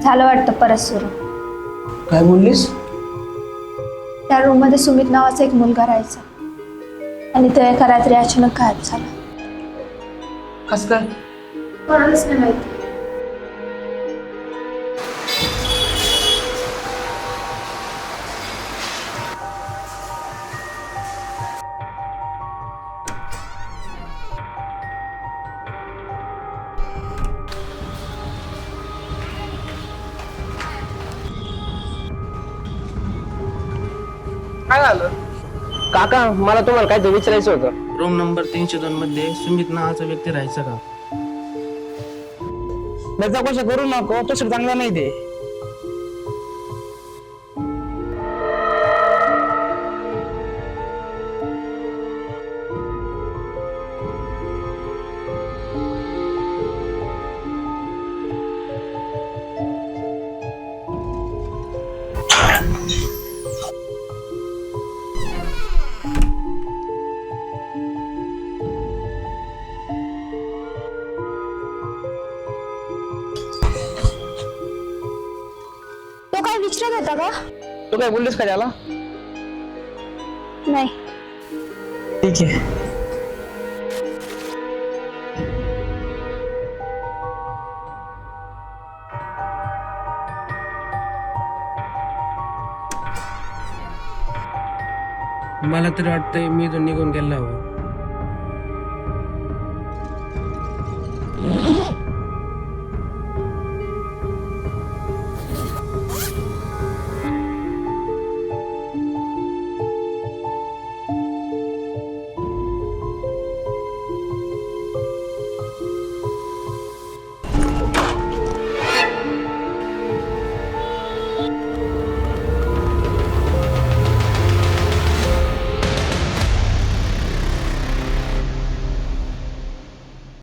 झालं वाटतं परत सुरू. काय बोललीस? त्या रूम मध्ये सुमित नावाचा एक मुलगा राहायचा आणि तो एका रात्री अचानक गायब झाला. कस काय? कोणालाच नाही माहिती. काय झालं? काका मला तुम्हाला काहीतरी विचारायचं होतं. रूम नंबर 302 मध्ये सुमित नावाचा व्यक्ती राहायचा का? त्याचा कशा करू नको, तो चांगला नाही ते. तो काय विचारत होता का? तू काय बोललीस का त्याला? नाही. ठीक आहे. मला तरी वाटतंय मी तो निघून गेला हवा.